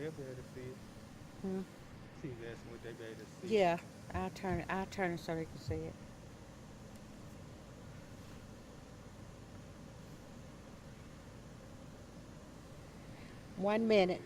They'll be able to see it. Hmm? She's asking would they be able to see it. Yeah, I'll turn it so they can see it. 1 minute.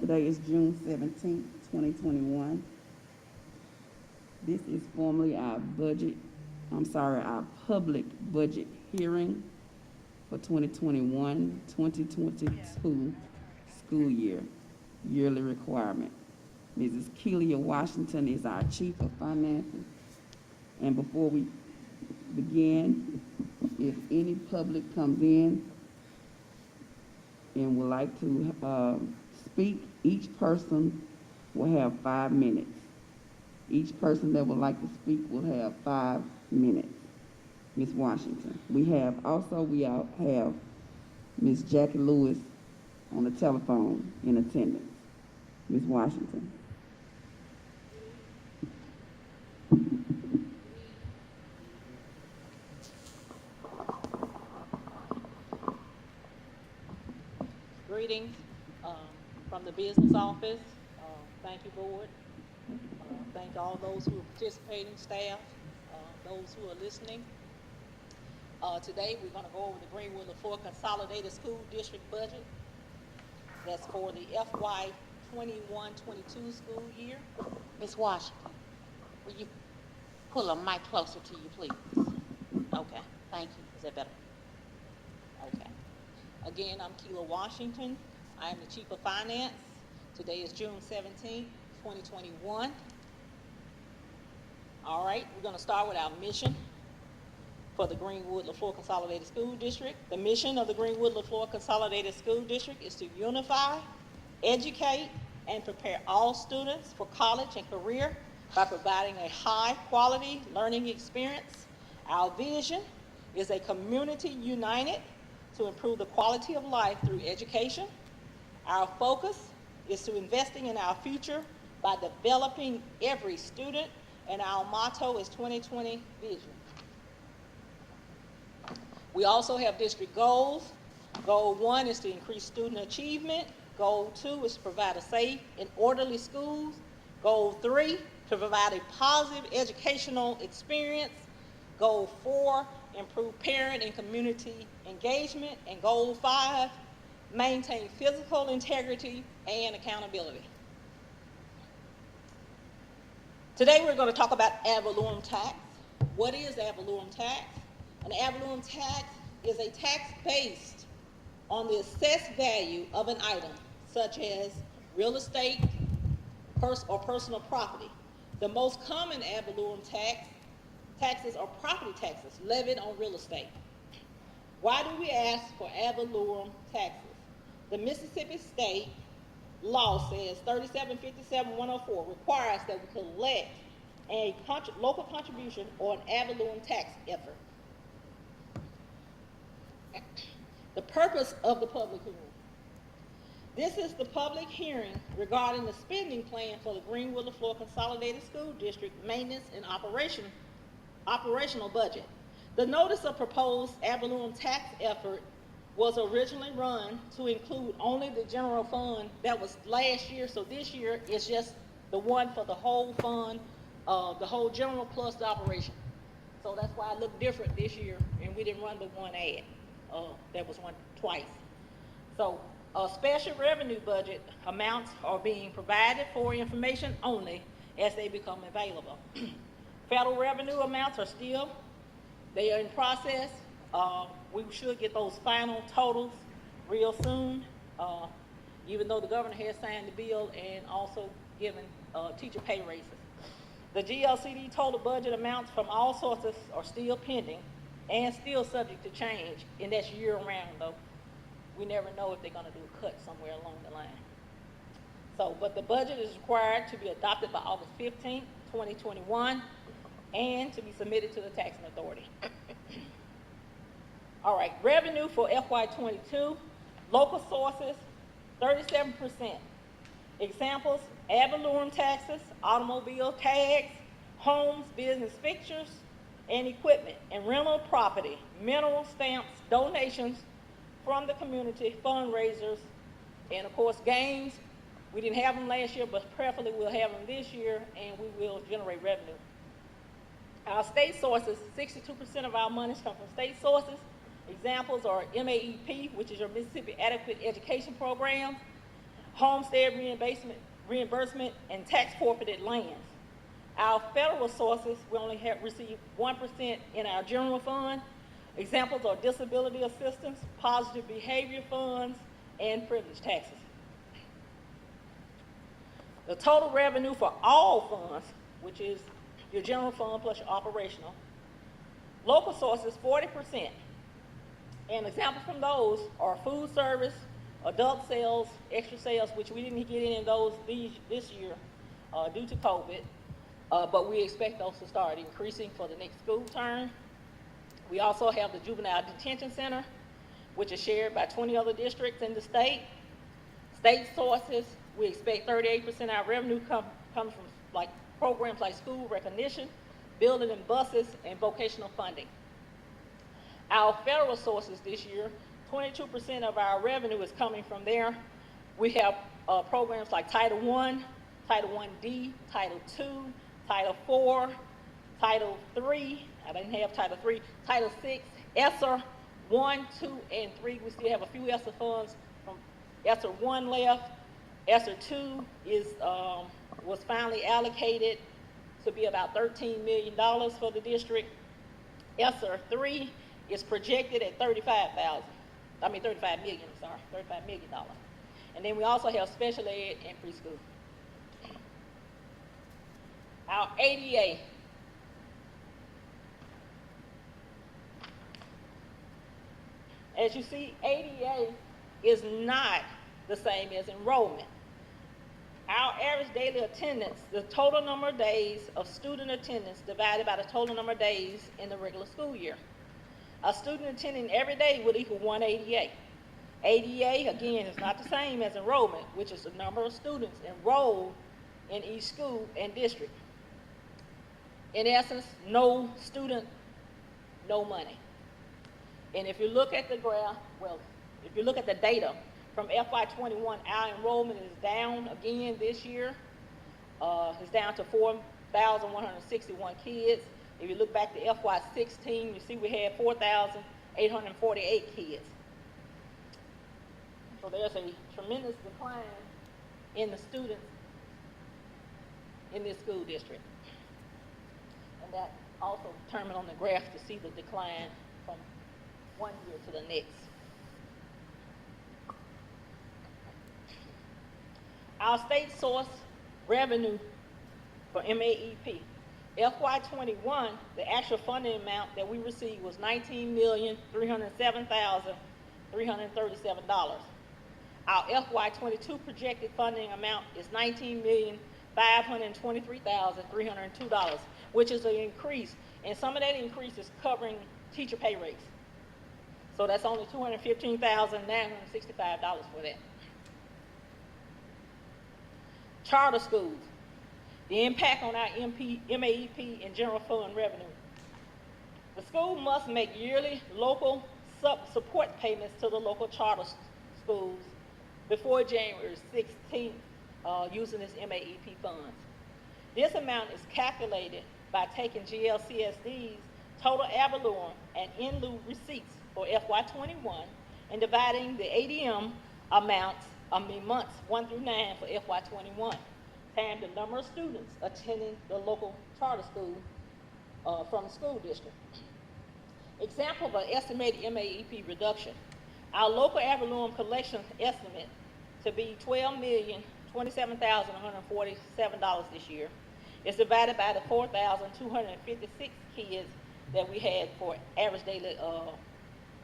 Today is June 17th, 2021. This is formally our public budget hearing for 2021-2022 school year, yearly requirement. Mrs. Keelia Washington is our Chief of Finances. And before we begin, if any public comes in and would like to speak, each person will have 5 minutes. Each person that would like to speak will have 5 minutes. Ms. Washington. We have Ms. Jackie Lewis on the telephone in attendance. Ms. Washington. Greetings from the business office. Thank you, board. Thank all those who are participating, staff, those who are listening. Today, we're going to go over the Greenwood Leflore Consolidated School District budget. That's for the FY21-22 school year. Ms. Washington, will you pull a mic closer to you, please? Okay, thank you. Is that better? Okay. Again, I'm Keelia Washington. I am the Chief of Finance. Today is June 17th, 2021. All right, we're going to start with our mission for the Greenwood Leflore Consolidated School District. The mission of the Greenwood Leflore Consolidated School District is to unify, educate, and prepare all students for college and career by providing a high-quality learning experience. Our vision is a community united to improve the quality of life through education. Our focus is to investing in our future by developing every student, and our motto is 2020 Vision. We also have district goals. Goal 1 is to increase student achievement. Goal 2 is to provide a safe and orderly schools. Goal 3, to provide a positive educational experience. Goal 4, improve parent and community engagement. And Goal 5, maintain physical integrity and accountability. Today we're going to talk about ad valorem tax. What is ad valorem tax? An ad valorem tax is a tax based on the assessed value of an item, such as real estate or personal property. The most common ad valorem taxes are property taxes levied on real estate. Why do we ask for ad valorem taxes? The Mississippi State law says 3757-104 requires that we collect a local contribution or an ad valorem tax effort. The purpose of the public hearing. This is the public hearing regarding the spending plan for the Greenwood Leflore Consolidated School District maintenance and operational budget. The notice of proposed ad valorem tax effort was originally run to include only the general fund that was last year, so this year is just the one for the whole fund, the whole general plus the operation. So that's why it looked different this year, and we didn't run the one ad that was run twice. So special revenue budget amounts are being provided for information only as they become available. Federal revenue amounts they are in process. We should get those final totals real soon, even though the governor has signed the bill and also given teacher pay raises. The GLCSD total budget amounts from all sources are still pending and still subject to change, and that's year round though. we never know if they're gonna do a cut somewhere along the line. So, but the budget is required to be adopted by August 15th, 2021, and to be submitted to the taxing authority. All right, revenue for FY22, local sources, 37%. Examples, ad valorem taxes, automobile tags, homes, business fixtures, and equipment, and rental property, mineral stamps, donations from the community, fundraisers, and of course, games. We didn't have them last year, but preferably we'll have them this year, and we will generate revenue. Our state sources, 62% of our monies come from state sources. Examples are MAEP, which is your Mississippi Adequate Education Program, homestead reimbursement, and tax forfeited lands. Our federal sources, we only have received 1% in our general fund. Examples are disability assistance, positive behavior funds, and privilege taxes. The total revenue for all funds, which is your general fund plus your operational, local sources, 40%. And examples from those are food service, adult sales, extra sales, which we didn't get any of those this year due to COVID, but we expect those to start increasing for the next school term. We also have the Juvenile Detention Center, which is shared by 20 other districts in the state. State sources, we expect 38% of our revenue comes from like programs like school recognition, building and buses, and vocational funding. Our federal sources this year, 22% of our revenue is coming from there. We have programs like Title I, Title I-D, Title II, Title IV, Title III, I didn't have Title III, Title VI, ESSER 1, 2, and 3. We still have a few ESSER funds from ESSER 1 left. ESSER 2 was finally allocated to be about $13 million for the district. ESSER 3 is projected at $35 million. And then we also have special ed and preschool. Our ADA. As you see, ADA is not the same as enrollment. Our average daily attendance, the total number of days of student attendance divided by the total number of days in the regular school year. A student attending every day would equal 1 ADA. ADA, again, is not the same as enrollment, which is the number of students enrolled in each school and district. In essence, no student, no money. And if you look at the graph, if you look at the data from FY21, our enrollment is down again this year. It's down to 4,161 kids. If you look back to FY16, you see we had 4,848 kids. So there's a tremendous decline in the students in this school district. And that also determined on the graph to see the decline from one year to the next. Our state source revenue for MAEP. FY21, the actual funding amount that we received was $19,307,337. Our FY22 projected funding amount is $19,523,302, which is an increase, and some of that increase is covering teacher pay rates. So that's only $215,965 for that. Charter schools. The impact on our MAEP and general fund revenue. The school must make yearly local support payments to the local charter schools before January 16th using this MAEP funds. This amount is calculated by taking GLCSD's total ad valorem and in lieu receipts for FY21 and dividing the ADM months 1 through 9 for FY21, times the number of students attending the local charter school from the school district. Example of an estimated MAEP reduction. Our local ad valorem collection estimate to be $12,027,147 this year is divided by the 4,256 kids that we had for average daily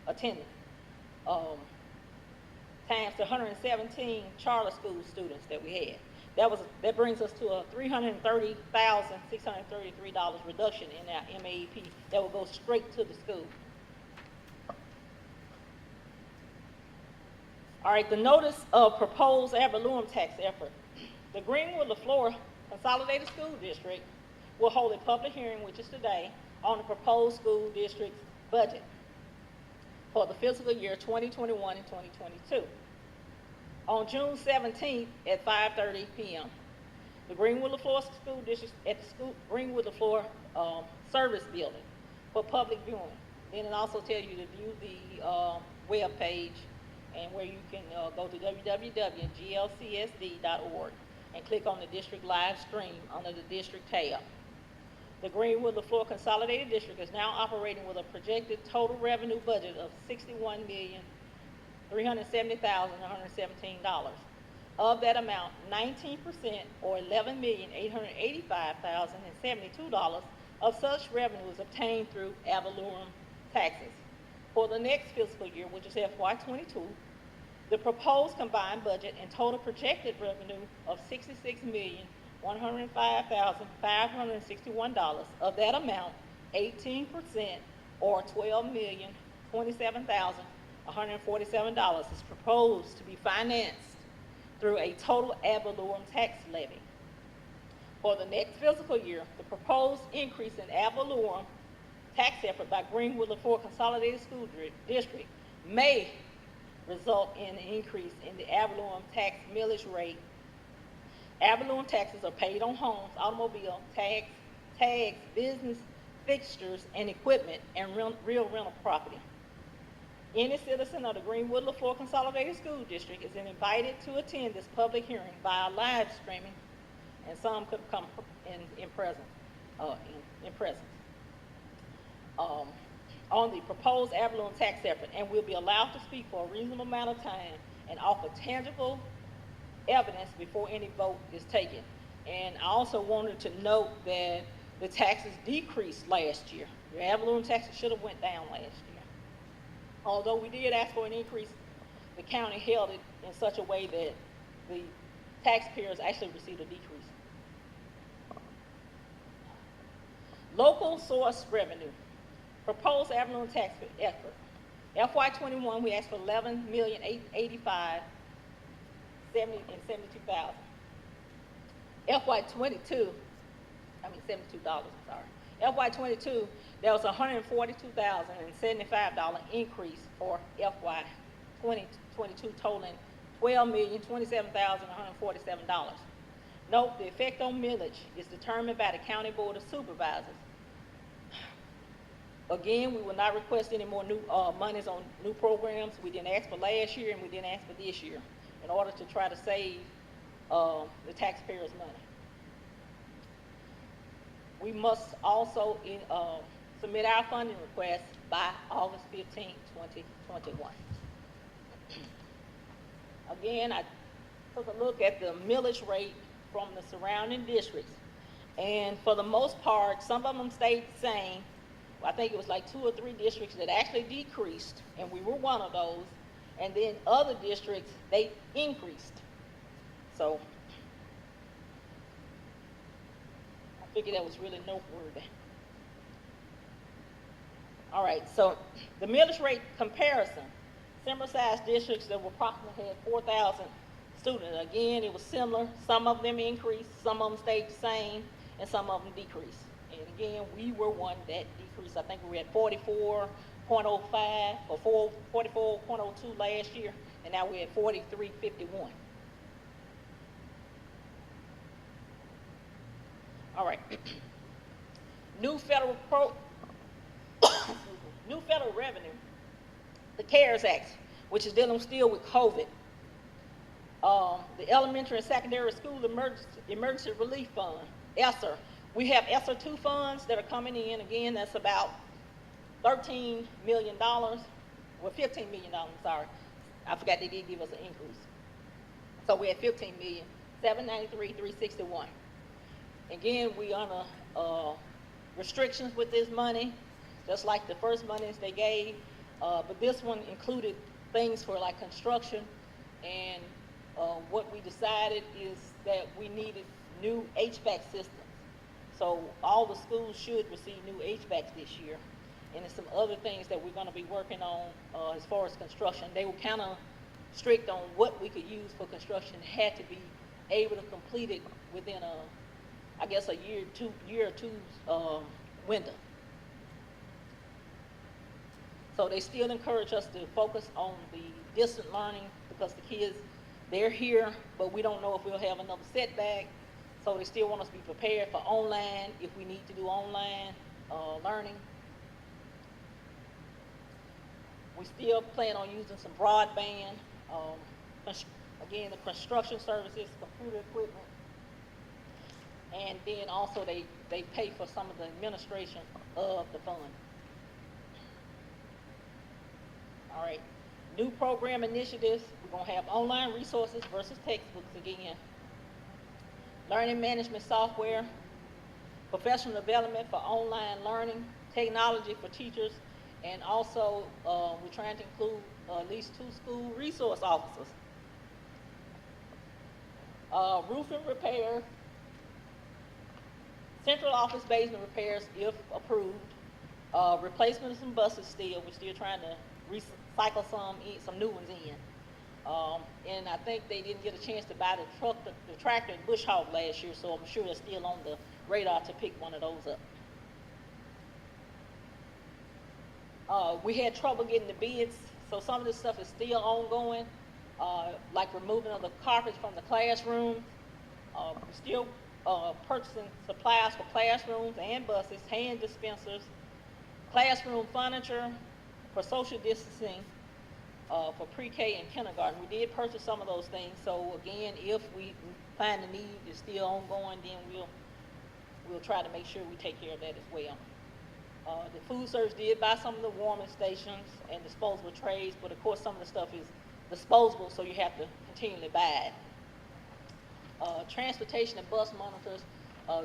attendance. times the 117 charter school students that we had. That brings us to a $330,633 reduction in our MAEP that will go straight to the school. All right, the notice of proposed ad valorem tax effort. The Greenwood Leflore Consolidated School District will hold a public hearing, which is today, on the proposed school district's budget for the fiscal year 2021 and 2022. On June 17th at 5:30 p.m., the Greenwood Leflore School District at the Greenwood Leflore Service Building for public viewing. Then it also tells you to view the web page and where you can go to www.glcsd.org and click on the district live stream under the district tab. The Greenwood Leflore Consolidated District is now operating with a projected total revenue budget of $61,370,117. Of that amount, 19% or $11,885,072 of such revenue is obtained through ad valorem taxes. For the next fiscal year, which is SY22, the proposed combined budget and total projected revenue of $66,105,561. Of that amount, 18% or $12,027,147 is proposed to be financed through a total ad valorem tax levy. For the next fiscal year, the proposed increase in ad valorem tax effort by Greenwood Leflore Consolidated School District may result in an increase in the ad valorem tax millage rate. Ad valorem taxes are paid on homes, automobile, tags, business fixtures and equipment, and real rental property. Any citizen of the Greenwood Leflore Consolidated School District is invited to attend this public hearing via live streaming, and some could come in presence. On the proposed ad valorem tax effort, and will be allowed to speak for a reasonable amount of time and offer tangible evidence before any vote is taken. And I also wanted to note that the taxes decreased last year. Your ad valorem taxes should have went down last year. Although we did ask for an increase, the county held it in such a way that the taxpayers actually received a decrease. Local source revenue. Proposed ad valorem tax effort. FY21, we asked for $11,885,072. FY22, $72, I'm sorry. FY22, there was a $142,075 increase for FY2022, totaling $12,027,147. Note, the effect on millage is determined by the County Board of Supervisors. Again, we will not request any more new monies on new programs. We didn't ask for last year and we didn't ask for this year in order to try to save the taxpayers' money. We must also submit our funding request by August 15, 2021. Again, I took a look at the millage rate from the surrounding districts, and for the most part, some of them stayed the same. I think it was like 2 or 3 districts that actually decreased, and we were one of those, and then other districts, they increased. So I figured that was really noteworthy. All right, so the millage rate comparison. Similar-sized districts that were approximately had 4,000 students. Again, it was similar. Some of them increased, some of them stayed the same, and some of them decreased. And again, we were one that decreased. I think we were at 44.05 or 44.02 last year, and now we're at 43.51. All right. New federal revenue, the CARES Act, which is dealing still with COVID. The Elementary and Secondary School Emergency Relief Fund, ESSER. We have ESSER 2 funds that are coming in. Again, that's about $13 million, well, $15 million, I'm sorry. I forgot they did give us an increase. So we're at $15,793,361. Again, we under restrictions with this money, just like the first monies they gave, but this one included things for like construction and what we decided is that we needed new HVAC systems. So all the schools should receive new HVACs this year. And there's some other things that we're gonna be working on as far as construction. They were kind of strict on what we could use for construction. It had to be able to complete it within I guess a year or two's window. So they still encourage us to focus on the distant learning because the kids, they're here, but we don't know if we'll have another setback. So they still want us to be prepared for online if we need to do online learning. We still plan on using some broadband, again, the construction services, computer equipment, and then also they pay for some of the administration of the fund. All right, new program initiatives. We're gonna have online resources versus textbooks again. Learning management software, professional development for online learning, technology for teachers, and also we're trying to include at least 2 school resource officers. Roofing repair, central office basement repairs if approved, replacement of some buses still. We're still trying to recycle some new ones in. And I think they didn't get a chance to buy the tractor and bush hog last year, so I'm sure they're still on the radar to pick one of those up. We had trouble getting the bids, so some of this stuff is still ongoing, like removing of the carpets from the classroom. We're still purchasing supplies for classrooms and buses, hand dispensers, classroom furniture for social distancing, for pre-K and kindergarten. We did purchase some of those things, so again, if we find the need is still ongoing, then we'll try to make sure we take care of that as well. The food service did buy some of the warming stations and disposable trays, but of course some of the stuff is disposable, so you have to continually buy it. Transportation and bus monitors,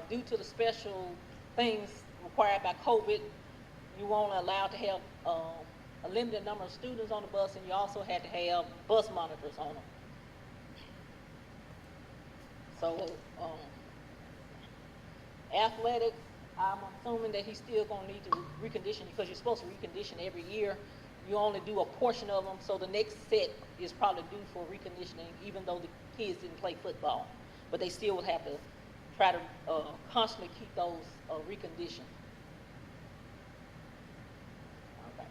due to the special things required by COVID, you were only allowed to have a limited number of students on the bus, and you also had to have bus monitors on them. So, athletics, I'm assuming that he's still gonna need to recondition because you're supposed to recondition every year. You only do a portion of them, so the next set is probably due for reconditioning, even though the kids didn't play football. But they still would have to try to constantly keep those reconditioned. Okay.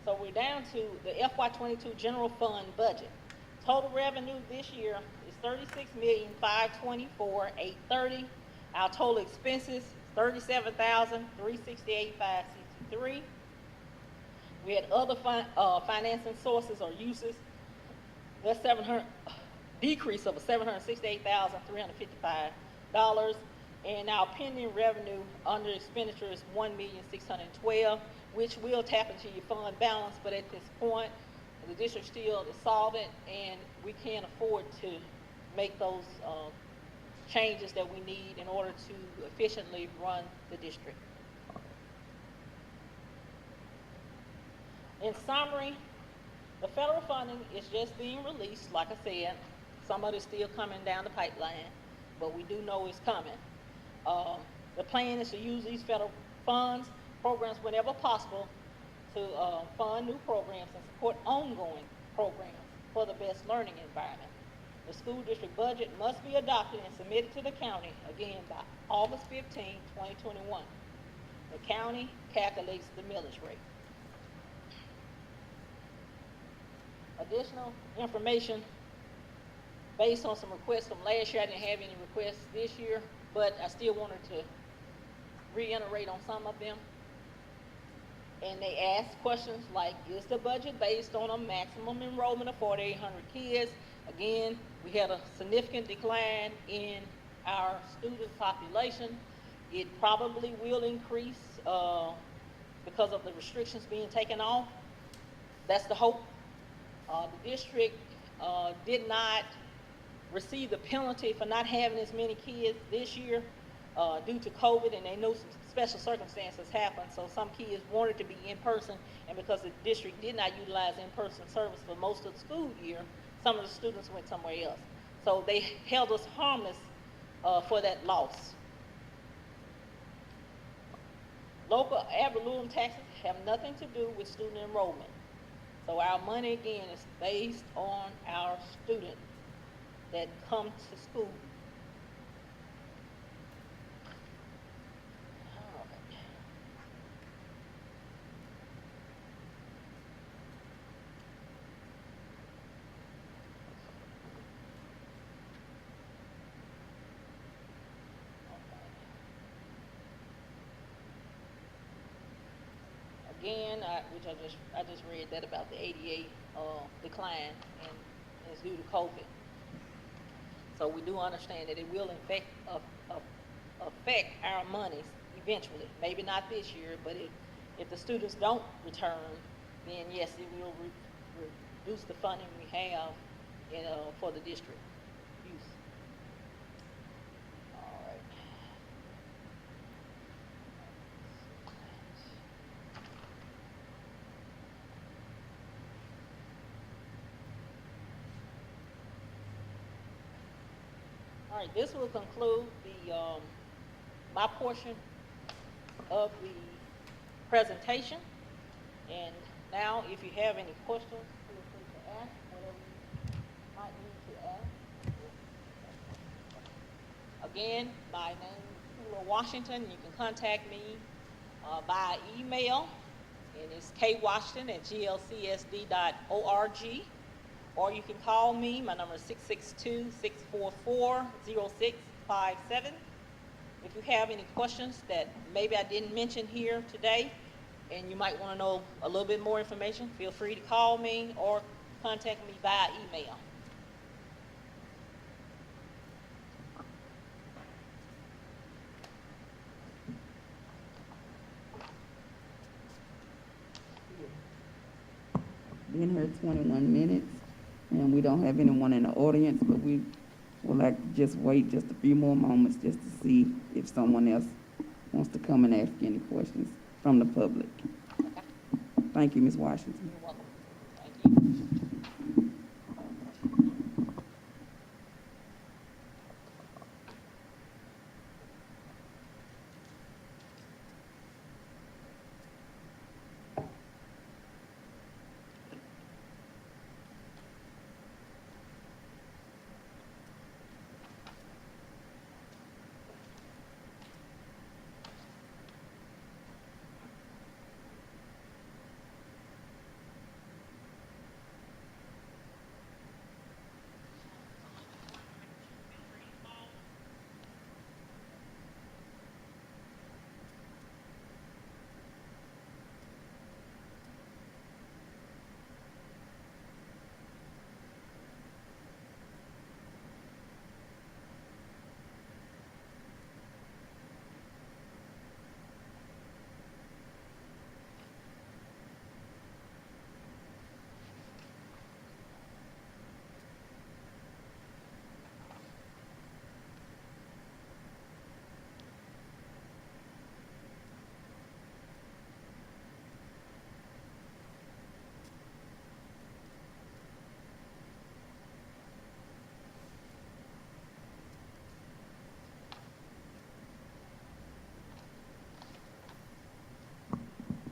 So we're down to the FY22 general fund budget. Total revenue this year is $36,524,830. Our total expenses, $37,368,563. We had other financing sources or uses. That's decrease of $768,355. And our pending revenue under expenditure is $1,612,000, which will tap into your fund balance. But at this point, the district still is solvent, and we can't afford to make those changes that we need in order to efficiently run the district. In summary, the federal funding is just being released. Like I said, some of it's still coming down the pipeline, but we do know it's coming. The plan is to use these federal funds, programs whenever possible, to fund new programs and support ongoing programs for the best learning environment. The school district budget must be adopted and submitted to the county, again, by August 15, 2021. The county calculates the millage rate. Additional information based on some requests from last year. I didn't have any requests this year, but I still wanted to reiterate on some of them. And they asked questions like, is the budget based on a maximum enrollment of 4,800 kids? Again, we had a significant decline in our student population. It probably will increase because of the restrictions being taken off. That's the hope. The district did not receive the penalty for not having as many kids this year due to COVID, and they know some special circumstances happened, so some kids wanted to be in person, and because the district did not utilize in-person service for most of the school year, some of the students went somewhere else. So they held us harmless for that loss. Local ad valorem taxes have nothing to do with student enrollment. So our money, again, is based on our students that come to school. All right. Again, I just read that about the ADA decline, and it's due to COVID. So we do understand that it will affect our monies eventually. Maybe not this year, but if the students don't return, then yes, it will reduce the funding we have for the district use. All right. All right, this will conclude the my portion of the presentation. And now, if you have any questions, feel free to ask whatever you might need to ask. Again, my name is Kula Washington. You can contact me by email, and it's kwashington@glcsd.org. Or you can call me. My number is 662-644-0657. If you have any questions that maybe I didn't mention here today, and you might want to know a little bit more information, feel free to call me or contact me via email. Been here 21 minutes, and we don't have anyone in the audience, but we would like to just wait just a few more moments just to see if someone else wants to come and ask any questions from the public. Okay. Thank you, Ms. Washington. You're welcome. Thank you.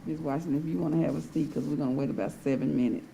Ms. Washington, if you want to have a seat, because we're going to wait about 7 minutes.